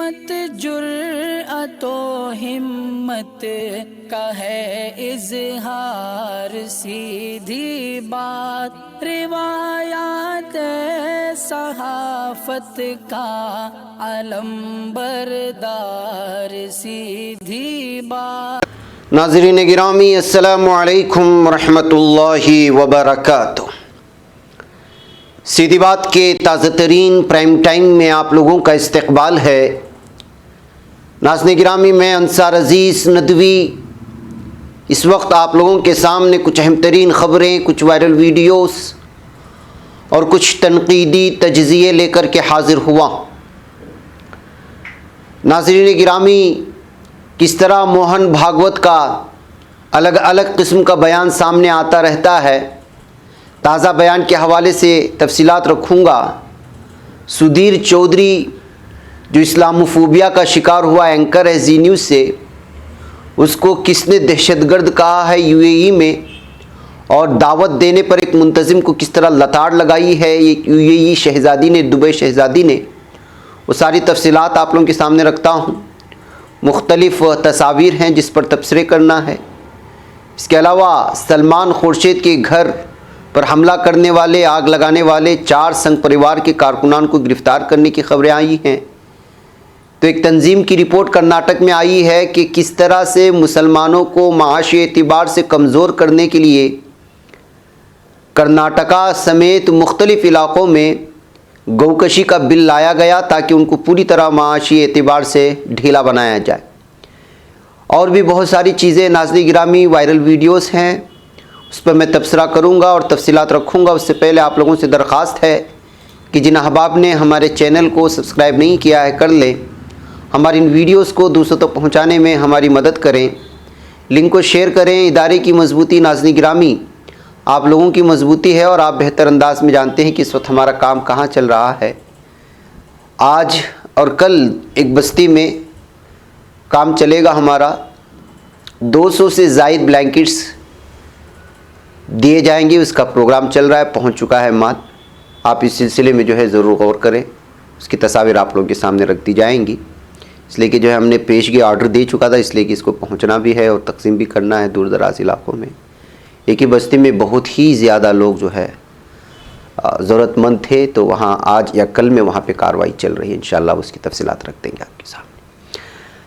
عصمت جرأت و ہمت کا ہے اظہار، سیدھی بات روایات صحافت کا علم بردار، سیدھی بات۔ ناظرین گرامی السلام علیکم ورحمۃ اللہ وبرکاتہ۔ سیدھی بات کے تازہ ترین پرائم ٹائم میں آپ لوگوں کا استقبال ہے۔ ناظرین گرامی، میں انصار عزیز ندوی اس وقت آپ لوگوں کے سامنے کچھ اہم ترین خبریں، کچھ وائرل ویڈیوز اور کچھ تنقیدی تجزیے لے کر کے حاضر ہوا۔ ناظرین گرامی، کس طرح موہن بھاگوت کا الگ الگ قسم کا بیان سامنے آتا رہتا ہے، تازہ بیان کے حوالے سے تفصیلات رکھوں گا۔ سدھیر چودھری جو اسلاموفوبیا کا شکار ہوا اینکر ہے زی نیوز سے، اس کو کس نے دہشت گرد کہا ہے یو اے ای میں، اور دعوت دینے پر ایک منتظم کو کس طرح لتاڑ لگائی ہے ایک یو اے ای شہزادی نے، دبئی شہزادی نے، وہ ساری تفصیلات آپ لوگوں کے سامنے رکھتا ہوں۔ مختلف تصاویر ہیں جس پر تبصرے کرنا ہے۔ اس کے علاوہ سلمان خورشید کے گھر پر حملہ کرنے والے، آگ لگانے والے 4 سنگ پریوار کے کارکنان کو گرفتار کرنے کی خبریں آئی ہیں۔ تو ایک تنظیم کی رپورٹ کرناٹک میں آئی ہے کہ کس طرح سے مسلمانوں کو معاشی اعتبار سے کمزور کرنے کے لیے کرناٹکا سمیت مختلف علاقوں میں گوکشی کا بل لایا گیا تاکہ ان کو پوری طرح معاشی اعتبار سے ڈھیلا بنایا جائے۔ اور بھی بہت ساری چیزیں ناظرین گرامی وائرل ویڈیوز ہیں، اس پر میں تبصرہ کروں گا اور تفصیلات رکھوں گا۔ اس سے پہلے آپ لوگوں سے درخواست ہے کہ جن احباب نے ہمارے چینل کو سبسکرائب نہیں کیا ہے کر لیں، ہماری ان ویڈیوز کو دوسروں تک پہنچانے میں ہماری مدد کریں، لنک کو شیئر کریں۔ ادارے کی مضبوطی ناظرین گرامی آپ لوگوں کی مضبوطی ہے، اور آپ بہتر انداز میں جانتے ہیں کہ اس وقت ہمارا کام کہاں چل رہا ہے۔ آج اور کل ایک بستی میں کام چلے گا ہمارا، 200 سے زائد بلینکٹس دیے جائیں گے، اس کا پروگرام چل رہا ہے، پہنچ چکا ہے مال۔ آپ اس سلسلے میں جو ہے ضرور غور کریں، اس کی تصاویر آپ لوگوں کے سامنے رکھ دی جائیں گی، اس لیے کہ جو ہے ہم نے پیشگی آرڈر دے چکا تھا، اس لیے کہ اس کو پہنچنا بھی ہے اور تقسیم بھی کرنا ہے دور دراز علاقوں میں۔ ایک ہی بستی میں بہت ہی زیادہ لوگ جو ہے ضرورت مند تھے، تو وہاں آج یا کل میں وہاں پہ کارروائی چل رہی ہے، انشاءاللہ اس کی تفصیلات رکھ دیں گے آپ کے سامنے۔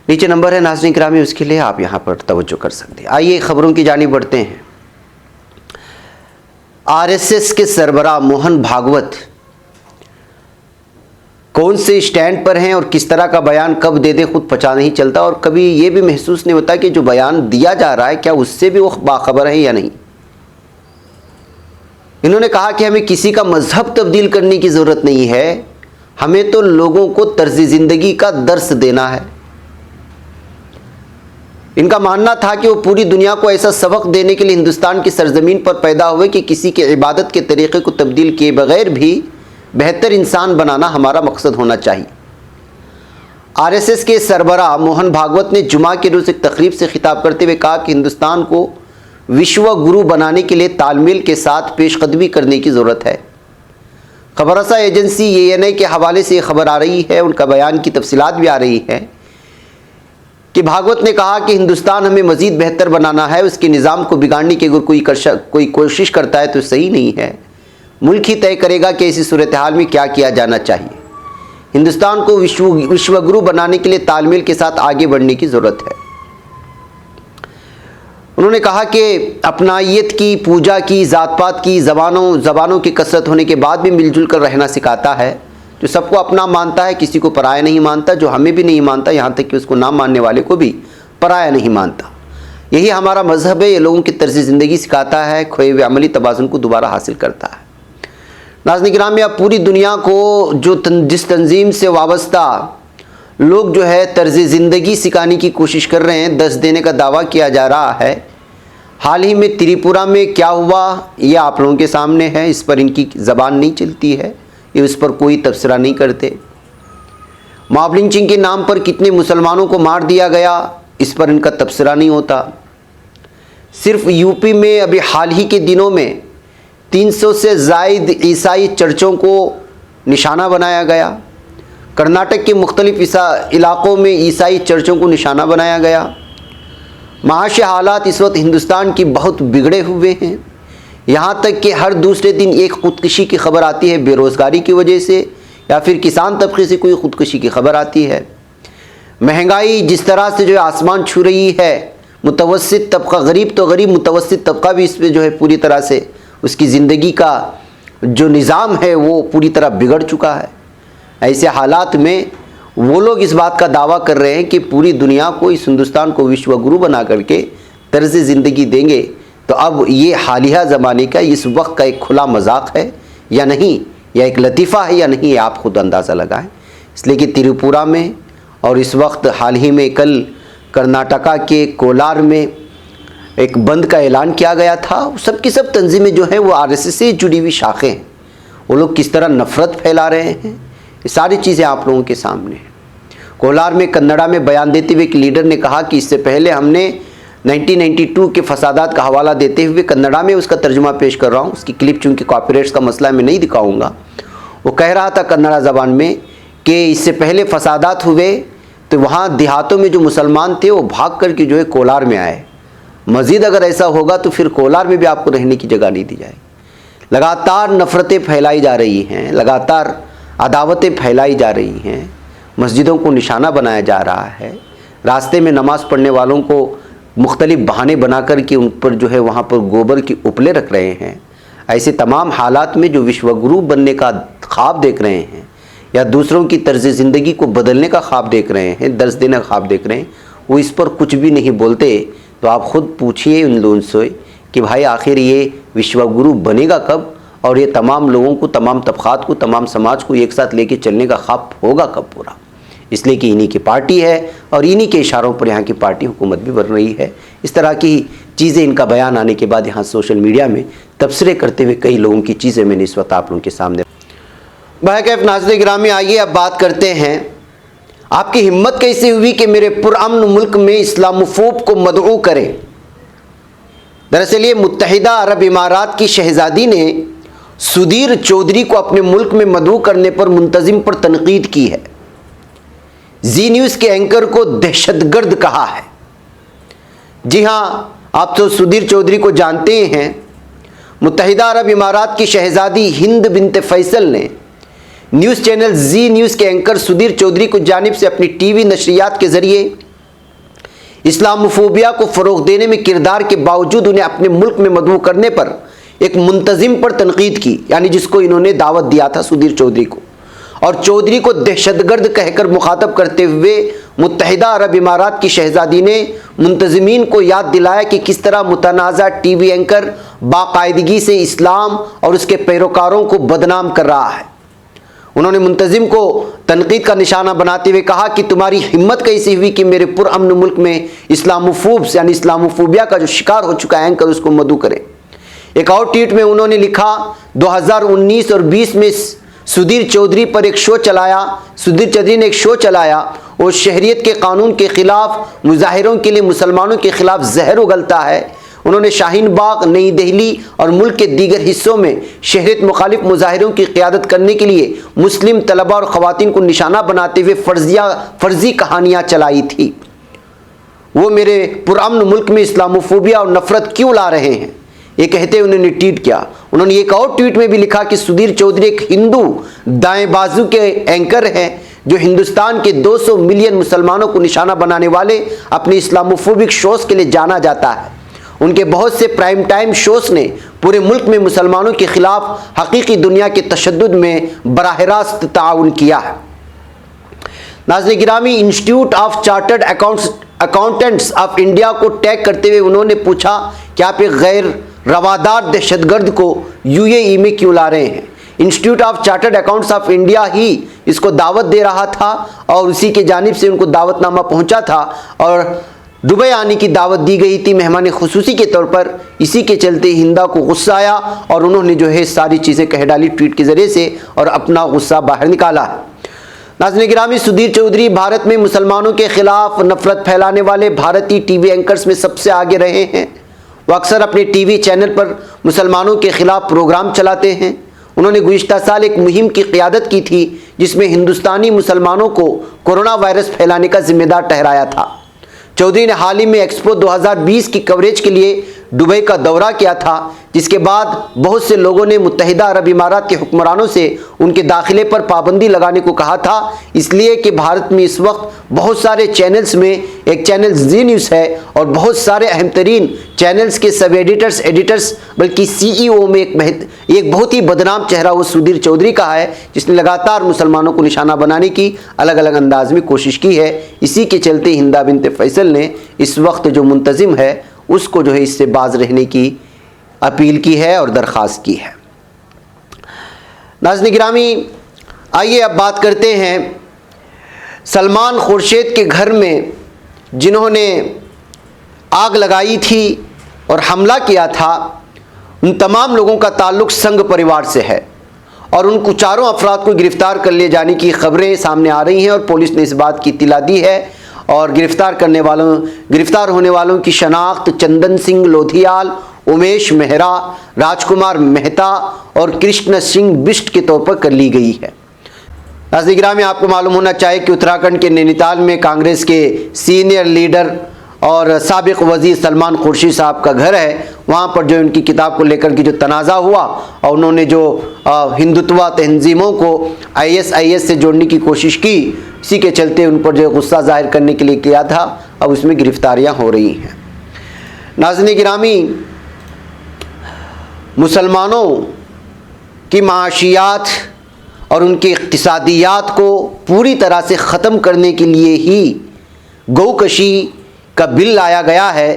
نیچے نمبر ہے ناظرین کرام، اس کے لیے آپ یہاں پر توجہ کر سکتے ہیں۔ آئیے خبروں کی جانب بڑھتے ہیں۔ آر ایس ایس کے سربراہ موہن بھاگوت کون سے اسٹینڈ پر ہیں اور کس طرح کا بیان کب دے دے خود پتا نہیں چلتا، اور کبھی یہ بھی محسوس نہیں ہوتا کہ جو بیان دیا جا رہا ہے کیا اس سے بھی وہ باخبر ہے یا نہیں۔ انہوں نے کہا کہ ہمیں کسی کا مذہب تبدیل کرنے کی ضرورت نہیں ہے، ہمیں تو لوگوں کو طرز زندگی کا درس دینا ہے۔ ان کا ماننا تھا کہ وہ پوری دنیا کو ایسا سبق دینے کے لیے ہندوستان کی سرزمین پر پیدا ہوئے کہ کسی کے عبادت کے طریقے کو تبدیل کیے بغیر بھی بہتر انسان بنانا ہمارا مقصد ہونا چاہیے۔ آر ایس ایس کے سربراہ موہن بھاگوت نے جمعہ کے روز ایک تقریب سے خطاب کرتے ہوئے کہا کہ ہندوستان کو وشو گرو بنانے کے لیے تال میل کے ساتھ پیش قدمی کرنے کی ضرورت ہے۔ خبر رساں ایجنسی ANI کے حوالے سے یہ خبر آ رہی ہے، ان کا بیان کی تفصیلات بھی آ رہی ہے کہ بھاگوت نے کہا کہ ہندوستان ہمیں مزید بہتر بنانا ہے، اس کے نظام کو بگاڑنے کی اگر کوئی کوشش کرتا ہے تو صحیح نہیں ہے۔ ملک ہی طے کرے گا کہ ایسی صورتحال میں کیا کیا جانا چاہیے۔ ہندوستان کو وشو گرو بنانے کے لیے تال میل کے ساتھ آگے بڑھنے کی ضرورت ہے۔ انہوں نے کہا کہ اپنائیت کی، پوجا کی، ذات پات کی، زبانوں کی کثرت ہونے کے بعد بھی مل جل کر رہنا سکھاتا ہے، جو سب کو اپنا مانتا ہے، کسی کو پرایا نہیں مانتا، جو ہمیں بھی نہیں مانتا، یہاں تک کہ اس کو نہ ماننے والے کو بھی پرایا نہیں مانتا۔ یہی ہمارا مذہب ہے، یہ لوگوں کی طرز زندگی سکھاتا ہے، کھوئے ہوئے عملی توازن کو دوبارہ حاصل کرتا ہے۔ ناظرین گرامی، اب پوری دنیا کو جس تنظیم سے وابستہ لوگ جو ہے طرز زندگی سکھانے کی کوشش کر رہے ہیں، دس دینے کا دعویٰ کیا جا رہا ہے۔ حال ہی میں تریپورہ میں کیا ہوا یہ آپ لوگوں کے سامنے ہے، اس پر ان کی زبان نہیں چلتی ہے، یہ اس پر کوئی تبصرہ نہیں کرتے۔ ماب لنچنگ کے نام پر کتنے مسلمانوں کو مار دیا گیا، اس پر ان کا تبصرہ نہیں ہوتا۔ صرف یو پی میں ابھی حال ہی کے دنوں میں 300 سے زائد عیسائی چرچوں کو نشانہ بنایا گیا۔ کرناٹک کے مختلف علاقوں میں عیسائی چرچوں کو نشانہ بنایا گیا۔ معاشی حالات اس وقت ہندوستان کی بہت بگڑے ہوئے ہیں، یہاں تک کہ ہر دوسرے دن ایک خودکشی کی خبر آتی ہے بے روزگاری کی وجہ سے، یا پھر کسان طبقے سے کوئی خودکشی کی خبر آتی ہے۔ مہنگائی جس طرح سے جو ہے آسمان چھو رہی ہے، متوسط طبقہ، غریب تو غریب، متوسط طبقہ بھی اس پہ جو ہے پوری طرح سے اس کی زندگی کا جو نظام ہے وہ پوری طرح بگڑ چکا ہے۔ ایسے حالات میں وہ لوگ اس بات کا دعویٰ کر رہے ہیں کہ پوری دنیا کو، اس ہندوستان کو وشو گرو بنا کر کے طرز زندگی دیں گے، تو اب یہ حالیہ زمانے کا، اس وقت کا ایک کھلا مذاق ہے یا نہیں، یا ایک لطیفہ ہے یا نہیں، آپ خود اندازہ لگائیں۔ اس لیے کہ تریپورہ میں اور اس وقت حال ہی میں کل کرناٹکا کے کولار میں ایک بند کا اعلان کیا گیا تھا۔ سب کی سب تنظیمیں جو ہیں وہ RSS سے جڑی ہوئی شاخیں ہیں، وہ لوگ کس طرح نفرت پھیلا رہے ہیں، یہ ساری چیزیں آپ لوگوں کے سامنے ہیں۔ کولار میں کنڑا میں بیان دیتے ہوئے ایک لیڈر نے کہا کہ اس سے پہلے ہم نے 1992 کے فسادات کا حوالہ دیتے ہوئے کنڑا میں اس کا ترجمہ پیش کر رہا ہوں، اس کی کلپ چونکہ کاپی رائٹس کا مسئلہ میں نہیں دکھاؤں گا۔ وہ کہہ رہا تھا کنڑا زبان میں کہ اس سے پہلے فسادات ہوئے تو وہاں دیہاتوں میں جو مسلمان تھے وہ بھاگ کر کے جو ہے کولار میں آئے، مزید اگر ایسا ہوگا تو پھر کولار میں بھی آپ کو رہنے کی جگہ نہیں دی جائے گی۔ لگاتار نفرتیں پھیلائی جا رہی ہیں، لگاتار عداوتیں پھیلائی جا رہی ہیں، مسجدوں کو نشانہ بنایا جا رہا ہے، راستے میں نماز پڑھنے والوں کو مختلف بہانے بنا کر کے ان پر جو ہے وہاں پر گوبر کی اپلے رکھ رہے ہیں۔ ایسے تمام حالات میں جو وشو گرو بننے کا خواب دیکھ رہے ہیں یا دوسروں کی طرز زندگی کو بدلنے کا خواب دیکھ رہے ہیں، درس دینے کا خواب دیکھ رہے ہیں، وہ اس پر کچھ بھی نہیں بولتے۔ تو آپ خود پوچھئے ان لوگوں سے کہ بھائی آخر یہ وشو گرو بنے گا کب، اور یہ تمام لوگوں کو، تمام طبقات کو، تمام سماج کو ایک ساتھ لے کے چلنے کا خواب ہوگا کب پورا؟ اس لیے کہ انہی کی پارٹی ہے اور انہی کے اشاروں پر یہاں کی پارٹی حکومت بھی بن رہی ہے۔ اس طرح کی چیزیں ان کا بیان آنے کے بعد یہاں سوشل میڈیا میں تبصرے کرتے ہوئے کئی لوگوں کی چیزیں میں نے اس وقت آپ لوگوں کے سامنے۔ بہرکیف ناظرین گرامی، آئیے اب بات کرتے ہیں، آپ کی ہمت کیسے ہوئی کہ میرے پرامن ملک میں اسلاموفوب کو مدعو کریں؟ دراصل یہ متحدہ عرب امارات کی شہزادی نے سدھیر چودھری کو اپنے ملک میں مدعو کرنے پر منتظم پر تنقید کی ہے۔ زی نیوز کے اینکر کو دہشت گرد کہا ہے۔ جی ہاں، آپ تو سدھیر چودھری کو جانتے ہیں۔ متحدہ عرب امارات کی شہزادی ہند بنت فیصل نے نیوز چینل زی نیوز کے اینکر سدھیر چودھری کو جانب سے اپنی ٹی وی نشریات کے ذریعے اسلاموفوبیا کو فروغ دینے میں کردار کے باوجود انہیں اپنے ملک میں مدعو کرنے پر ایک منتظم پر تنقید کی، یعنی جس کو انہوں نے دعوت دیا تھا سدھیر چودھری کو، اور چودھری کو دہشت گرد کہہ کر مخاطب کرتے ہوئے متحدہ عرب امارات کی شہزادی نے منتظمین کو یاد دلایا کہ کس طرح متنازع ٹی وی اینکر باقاعدگی سے اسلام اور اس کے پیروکاروں کو بدنام کر رہا ہے۔ انہوں نے منتظم کو تنقید کا نشانہ بناتے ہوئے کہا کہ تمہاری ہمت کیسی ہوئی کہ میرے پرامن ملک میں اسلاموفوبس یعنی اسلاموفوبیا کا جو شکار ہو چکا ہے اینکر اس کو مدعو کرے۔ ایک اور ٹویٹ میں انہوں نے لکھا، 2019 اور 20 میں سدھیر چودھری پر ایک شو چلایا، سدھیر چودھری نے ایک شو چلایا اور شہریت کے قانون کے خلاف مظاہروں کے لیے مسلمانوں کے خلاف زہر اگلتا ہے۔ انہوں نے شاہین باغ، نئی دہلی اور ملک کے دیگر حصوں میں شہریت مخالف مظاہروں کی قیادت کرنے کے لیے مسلم طلباء اور خواتین کو نشانہ بناتے ہوئے فرضی کہانیاں چلائی تھی۔ وہ میرے پرامن ملک میں اسلاموفوبیا اور نفرت کیوں لا رہے ہیں، یہ کہتے انہوں نے ٹویٹ کیا۔ انہوں نے ایک اور ٹویٹ میں بھی لکھا کہ سدھیر چودھری ایک ہندو دائیں بازو کے اینکر ہیں جو ہندوستان کے 200 ملین مسلمانوں کو نشانہ بنانے والے اپنے اسلاموفوبک شوز کے لیے جانا جاتا ہے۔ ان کے بہت سے پرائم ٹائم شوز نے پورے ملک میں مسلمانوں کے خلاف حقیقی دنیا کے تشدد میں براہ راست تعاون کیا ہے۔ ناظرین گرامی، institute of chartered accountants of India کو ٹیگ کرتے ہوئے انہوں نے پوچھا کہ آپ ایک غیر روادار دہشت گرد کو UAE میں کیوں لا رہے ہیں؟ Institute of chartered accountants of India ہی اس کو دعوت دے رہا تھا اور اسی کے جانب سے ان کو دعوت نامہ پہنچا تھا اور دبئی آنے کی دعوت دی گئی تھی مہمان خصوصی کے طور پر۔ اسی کے چلتے ہندا کو غصہ آیا اور انہوں نے جو ہے ساری چیزیں کہہ ڈالی ٹویٹ کے ذریعے سے اور اپنا غصہ باہر نکالا۔ ناظرین گرامی، سدھیر چودھری بھارت میں مسلمانوں کے خلاف نفرت پھیلانے والے بھارتی ٹی وی اینکرز میں سب سے آگے رہے ہیں۔ وہ اکثر اپنے ٹی وی چینل پر مسلمانوں کے خلاف پروگرام چلاتے ہیں۔ انہوں نے گزشتہ سال ایک مہم کی قیادت کی تھی جس میں ہندوستانی مسلمانوں کو کورونا وائرس پھیلانے کا ذمہ دار ٹھہرایا تھا۔ چودھری نے حال ہی میں ایکسپو 2020 کی کوریج کے لیے دبئی کا دورہ کیا تھا، جس کے بعد بہت سے لوگوں نے متحدہ عرب امارات کے حکمرانوں سے ان کے داخلے پر پابندی لگانے کو کہا تھا، اس لیے کہ بھارت میں اس وقت بہت سارے چینلز میں ایک چینل زی نیوز ہے اور بہت سارے اہم ترین چینلز کے سب ایڈیٹرز بلکہ سی ای او میں ایک بہت ہی بدنام چہرہ وہ سدھیر چودھری کا ہے، جس نے لگاتار مسلمانوں کو نشانہ بنانے کی الگ الگ انداز میں کوشش کی ہے۔ اسی کے چلتے ہندا بنت فیصل نے اس وقت جو منتظم ہے اس کو جو ہے اس سے باز رہنے کی اپیل کی ہے اور درخواست کی ہے۔ ناظرین گرامی، آئیے اب بات کرتے ہیں سلمان خورشید کے گھر میں جنہوں نے آگ لگائی تھی اور حملہ کیا تھا، ان تمام لوگوں کا تعلق سنگھ پریوار سے ہے اور ان کو چاروں افراد کو گرفتار کر لیے جانے کی خبریں سامنے آ رہی ہیں اور پولیس نے اس بات کی اطلاع دی ہے اور گرفتار ہونے والوں کی شناخت چندن سنگھ لودھیال، امیش مہرا، راج کمار مہتا اور کرشن سنگھ بسٹ کے طور پر کر لی گئی ہے۔ ناظرین گرامی، آپ کو معلوم ہونا چاہیے کہ اتراکھنڈ کے نینی تال میں کانگریس کے سینئر لیڈر اور سابق وزیر سلمان خورشید صاحب کا گھر ہے، وہاں پر جو ان کی کتاب کو لے کر کے جو تنازع ہوا اور انہوں نے جو ہندوتوا تنظیموں کو IS سے جوڑنے کی کوشش کی، اسی کے چلتے ان پر جو غصہ ظاہر کرنے کے لیے کیا تھا، اب اس میں گرفتاریاں ہو رہی ہیں۔ ناظرین گرامی، مسلمانوں کی معاشیات اور ان کی اقتصادیات کو پوری طرح سے ختم کرنے کے لیے ہی گوکشی کا بل لایا گیا ہے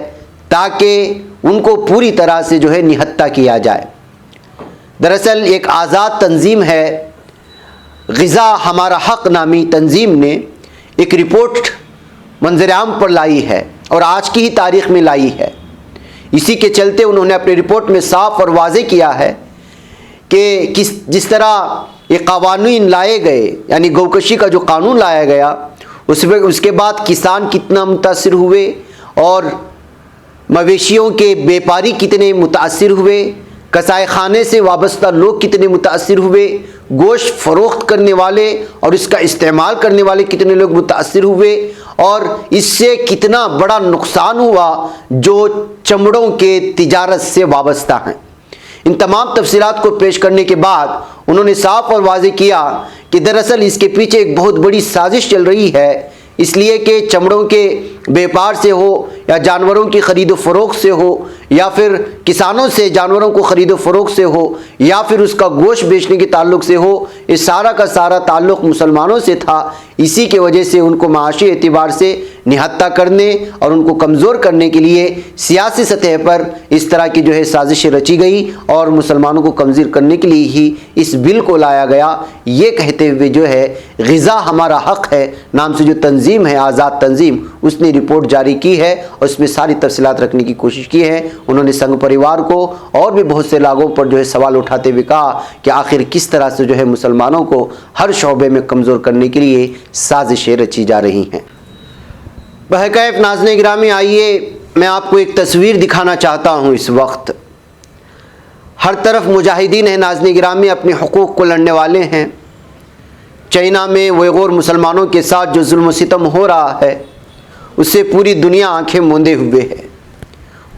تاکہ ان کو پوری طرح سے جو ہے نہتہ کیا جائے۔ دراصل ایک آزاد تنظیم ہے، غذا ہمارا حق نامی تنظیم نے ایک رپورٹ منظر عام پر لائی ہے اور آج کی ہی تاریخ میں لائی ہے۔ اسی کے چلتے انہوں نے اپنی رپورٹ میں صاف اور واضح کیا ہے کہ جس طرح یہ قوانین لائے گئے، یعنی گوکشی کا جو قانون لایا گیا، اس کے بعد کسان کتنا متاثر ہوئے اور مویشیوں کے بیپاری کتنے متاثر ہوئے، کسائے خانے سے وابستہ لوگ کتنے متاثر ہوئے، گوشت فروخت کرنے والے اور اس کا استعمال کرنے والے کتنے لوگ متاثر ہوئے اور اس سے کتنا بڑا نقصان ہوا جو چمڑوں کے تجارت سے وابستہ ہیں۔ ان تمام تفصیلات کو پیش کرنے کے بعد انہوں نے صاف اور واضح کیا کہ دراصل اس کے پیچھے ایک بہت بڑی سازش چل رہی ہے، اس لیے کہ چمڑوں کے بیپار سے ہو یا جانوروں کی خرید و فروخت سے ہو یا پھر کسانوں سے جانوروں کو خرید و فروخت سے ہو یا پھر اس کا گوشت بیچنے کے تعلق سے ہو، اس سارا کا سارا تعلق مسلمانوں سے تھا۔ اسی کے وجہ سے ان کو معاشی اعتبار سے نہتہ کرنے اور ان کو کمزور کرنے کے لیے سیاسی سطح پر اس طرح کی جو ہے سازشیں رچی گئی اور مسلمانوں کو کمزور کرنے کے لیے ہی اس بل کو لایا گیا، یہ کہتے ہوئے جو ہے غذا ہمارا حق ہے نام سے جو تنظیم ہے، آزاد تنظیم، اس نے رپورٹ جاری کی ہے اور اس میں ساری تفصیلات رکھنے کی کوشش کی ہے۔ انہوں نے سنگھ پریوار کو اور بھی بہت سے لوگوں پر جو ہے سوال اٹھاتے ہوئے کہا کہ آخر کس طرح سے جو ہے مسلمانوں کو ہر شعبے میں کمزور کرنے کے لیے سازشیں رچی جا رہی ہیں۔ بہرکیف ناظرین گرامی، آئیے میں آپ کو ایک تصویر دکھانا چاہتا ہوں۔ اس وقت ہر طرف مجاہدین ہیں ناظرین گرامی، اپنے حقوق کو لڑنے والے ہیں۔ چائنا میں ویغور مسلمانوں کے ساتھ جو ظلم و ستم ہو رہا ہے اس سے پوری دنیا آنکھیں موندے ہوئے ہے۔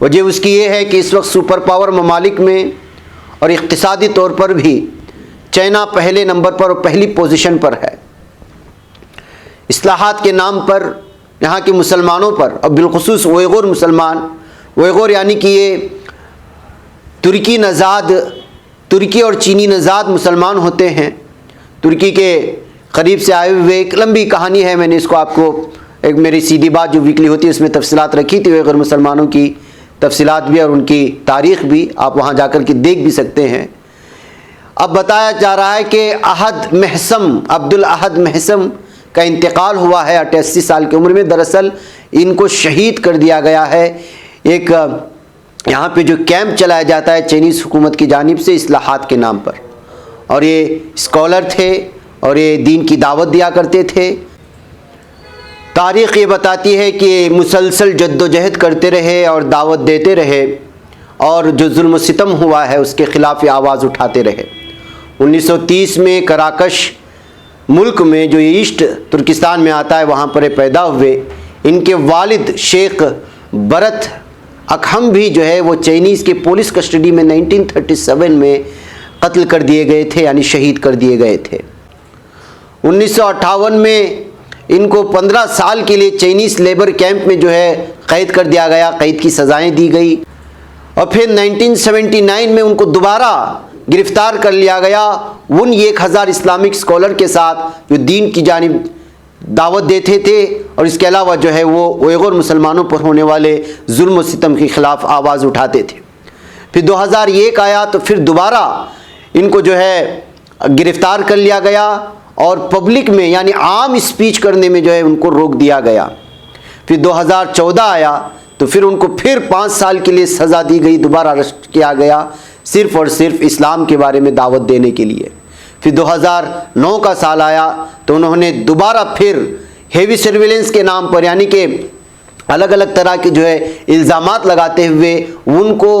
وجہ اس کی یہ ہے کہ اس وقت سپر پاور ممالک میں اور اقتصادی طور پر بھی چائنا پہلے نمبر پر اور پہلی پوزیشن پر ہے۔ اصلاحات کے نام پر یہاں کے مسلمانوں پر اور بالخصوص ویغور مسلمان، ویغور یعنی کہ یہ ترکی اور چینی نژاد مسلمان ہوتے ہیں، ترکی کے قریب سے آئے ہوئے۔ ایک لمبی کہانی ہے، میں نے اس کو آپ کو ایک میری سیدھی بات جو ویکلی ہوتی ہے اس میں تفصیلات رکھی تھی، ویغور مسلمانوں کی تفصیلات بھی اور ان کی تاریخ بھی، آپ وہاں جا کر کے دیکھ بھی سکتے ہیں۔ اب بتایا جا رہا ہے کہ عبدالاحد محسم کا انتقال ہوا ہے 88 سال کی عمر میں۔ دراصل ان کو شہید کر دیا گیا ہے۔ ایک یہاں پہ جو کیمپ چلایا جاتا ہے چائنیز حکومت کی جانب سے اصلاحات کے نام پر، اور یہ اسکالر تھے اور یہ دین کی دعوت دیا کرتے تھے۔ تاریخ یہ بتاتی ہے کہ مسلسل جد و جہد کرتے رہے اور دعوت دیتے رہے اور جو ظلم و ستم ہوا ہے اس کے خلاف آواز اٹھاتے رہے۔ 1930 میں کراکش ملک میں جو ایسٹ ترکستان میں آتا ہے وہاں پر پیدا ہوئے. ان کے والد شیخ برت اکھم بھی جو ہے وہ چائنیز کے پولیس کسٹڈی میں 1937 میں قتل کر دیے گئے تھے، یعنی شہید کر دیے گئے تھے. 1958 میں ان کو 15 سال کے لیے چائنیز لیبر کیمپ میں جو ہے قید کر دیا گیا، قید کی سزائیں دی گئی. اور پھر 1979 میں ان کو دوبارہ گرفتار کر لیا گیا ان 1000 اسلامک اسکالر کے ساتھ جو دین کی جانب دعوت دیتے تھے اور اس کے علاوہ جو ہے وہ اوئغور مسلمانوں پر ہونے والے ظلم و ستم کے خلاف آواز اٹھاتے تھے. پھر 2001 آیا تو پھر دوبارہ ان کو جو ہے گرفتار کر لیا گیا اور پبلک میں یعنی عام اسپیچ کرنے میں جو ہے ان کو روک دیا گیا. پھر 2014 آیا تو پھر ان کو پھر 5 سال کے لیے سزا دی گئی، دوبارہ اریسٹ کیا گیا صرف اور صرف اسلام کے بارے میں دعوت دینے کے لیے. پھر 2009 کا سال آیا تو انہوں نے دوبارہ پھر ہیوی سرویلنس کے نام پر یعنی کہ الگ الگ طرح کے جو ہے الزامات لگاتے ہوئے ان کو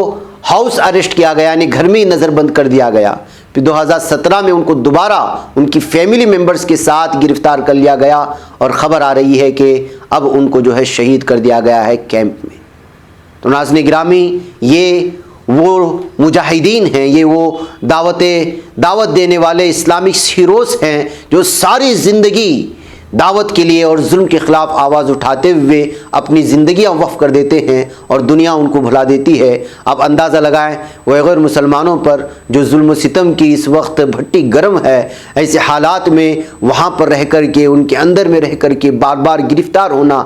ہاؤس اریسٹ کیا گیا، یعنی گھر میں ہی نظر بند کر دیا گیا. پھر 2017 میں ان کو دوبارہ ان کی فیملی ممبرز کے ساتھ گرفتار کر لیا گیا اور خبر آ رہی ہے کہ اب ان کو جو ہے شہید کر دیا گیا ہے کیمپ میں. تو ناظرین گرامی، یہ وہ مجاہدین ہیں، یہ وہ دعوت دینے والے اسلامک ہیروز ہیں جو ساری زندگی دعوت کے لیے اور ظلم کے خلاف آواز اٹھاتے ہوئے اپنی زندگیاں وقف کر دیتے ہیں اور دنیا ان کو بھلا دیتی ہے. اب اندازہ لگائیں غیر مسلمانوں پر جو ظلم و ستم کی اس وقت بھٹی گرم ہے، ایسے حالات میں وہاں پر رہ کر کے ان کے اندر میں رہ کر کے بار بار گرفتار ہونا،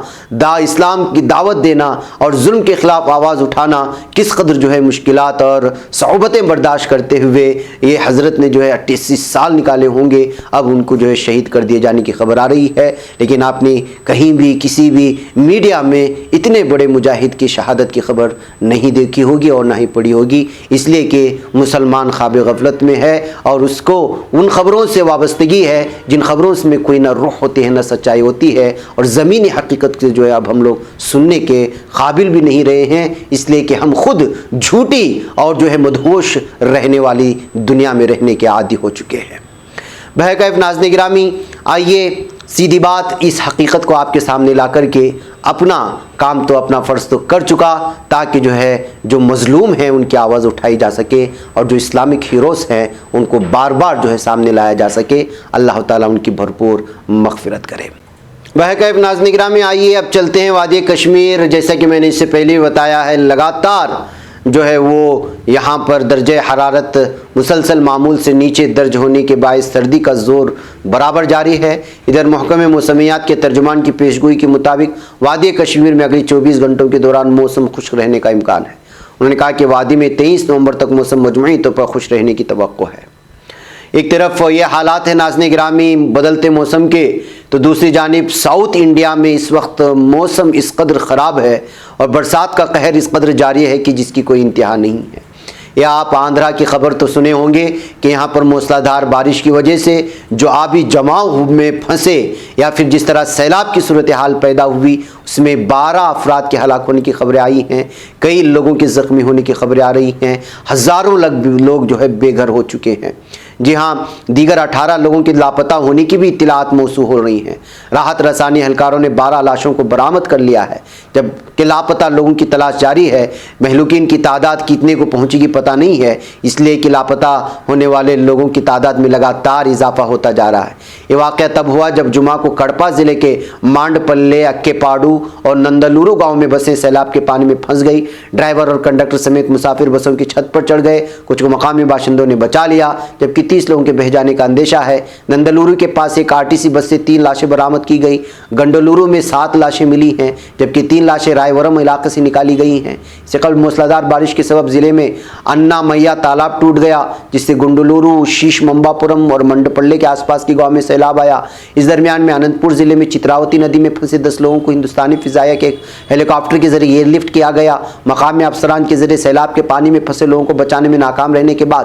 اسلام کی دعوت دینا اور ظلم کے خلاف آواز اٹھانا کس قدر جو ہے مشکلات اور صعوبتیں برداشت کرتے ہوئے یہ حضرت نے جو ہے 38 سال نکالے ہوں گے. اب ان کو جو ہے شہید کر دیے جانے کی خبر آ رہی ہے، لیکن آپ نے کہیں بھی کسی بھی میڈیا میں اتنے بڑے مجاہد کی شہادت کی خبر نہیں دیکھی ہوگی اور نہ ہی پڑھی ہوگی، اس لیے کہ مسلمان خواب غفلت میں ہے اور اس کو ان خبروں سے وابستگی ہے جن خبروں میں کوئی نہ روح ہوتی ہے نہ سچائی ہوتی ہے اور زمینی حقیقت سے جو ہے اب ہم لوگ سننے کے قابل بھی نہیں رہے ہیں، اس لیے کہ ہم خود جھوٹی اور جو ہے مدہوش رہنے والی دنیا میں رہنے کے عادی ہو چکے ہیں. بہرکیف ناظرین گرامی، آئیے سیدھی بات اس حقیقت کو آپ کے سامنے لا کر کے اپنا کام تو اپنا فرض تو کر چکا تاکہ جو ہے جو مظلوم ہیں ان کی آواز اٹھائی جا سکے اور جو اسلامک ہیروز ہیں ان کو بار بار جو ہے سامنے لایا جا سکے. اللہ تعالیٰ ان کی بھرپور مغفرت کرے. بہرکیف ناظرین گرامی، آئیے اب چلتے ہیں وادی کشمیر. جیسا کہ میں نے اس سے پہلے بتایا ہے، لگاتار جو ہے وہ یہاں پر درجہ حرارت مسلسل معمول سے نیچے درج ہونے کے باعث سردی کا زور برابر جاری ہے. ادھر محکمہ موسمیات کے ترجمان کی پیشگوئی کے مطابق وادی کشمیر میں اگلی 24 گھنٹوں کے دوران موسم خشک رہنے کا امکان ہے. انہوں نے کہا کہ وادی میں 23 نومبر تک موسم مجموعی طور پر خشک رہنے کی توقع ہے. ایک طرف یہ حالات ہیں ناظرین گرامی بدلتے موسم کے، تو دوسری جانب ساؤتھ انڈیا میں اس وقت موسم اس قدر خراب ہے اور برسات کا قہر اس قدر جاری ہے کہ جس کی کوئی انتہا نہیں ہے. یا آپ آندھرا کی خبر تو سنے ہوں گے کہ یہاں پر موسلادھار بارش کی وجہ سے جو آبی جماؤ میں پھنسے یا پھر جس طرح سیلاب کی صورتحال پیدا ہوئی اس میں 12 افراد کے ہلاک ہونے کی خبریں آئی ہیں، کئی لوگوں کے زخمی ہونے کی خبریں آ رہی ہیں، ہزاروں لوگ جو ہے بے گھر ہو چکے ہیں. جی ہاں، دیگر 18 لوگوں کے لاپتہ ہونے کی بھی اطلاعات موصول ہو رہی ہیں. راحت رسانی اہلکاروں نے 12 لاشوں کو برآمد کر لیا ہے جبکہ لاپتہ لوگوں کی تلاش جاری ہے. مہلوکین کی تعداد کتنے کو پہنچے گی پتہ نہیں ہے، اس لیے کہ لاپتہ ہونے والے لوگوں کی تعداد میں لگاتار اضافہ ہوتا جا رہا ہے. یہ واقعہ تب ہوا جب جمعہ کو کڑپا ضلع کے مانڈ پلے، اکے پاڑو اور نندلورو گاؤں میں بسیں سیلاب کے پانی میں پھنس گئی. ڈرائیور اور کنڈکٹر سمیت مسافر بسوں کی چھت پر چڑھ گئے. کچھ کو مقامی باشندوں نے بچا لیا جبکہ 30 لوگوں کے بہہ جانے کا اندیشہ ہے. نندلورو کے پاس ایک RTC بس سے 3 لاشیں برآمد کی گئی. گنڈلورو میں 7 لاشیں ملی ہیں جبکہ 3 لاشیں رائے علاقے سے نکالی گئی ہیں. اس سے قبل موسلادھار بارش کے سبب ضلع میں انا میاں تالاب ٹوٹ گیا جس سے گنڈلورو، شیش ممباپورم اور منڈپلے کے آس پاس کے گاؤں میں سیلاب آیا. اس درمیان میں اننت پور ضلع میں چتراوتی ندی میں پھنسے 10 لوگوں کو ہندوستانی فضائیہ کے ہیلی کاپٹر کے ذریعے ایئر لفٹ کیا گیا. مقامی افسران کے ذریعے سیلاب کے پانی میں پھنسے لوگوں کو بچانے میں ناکام رہنے کے بعد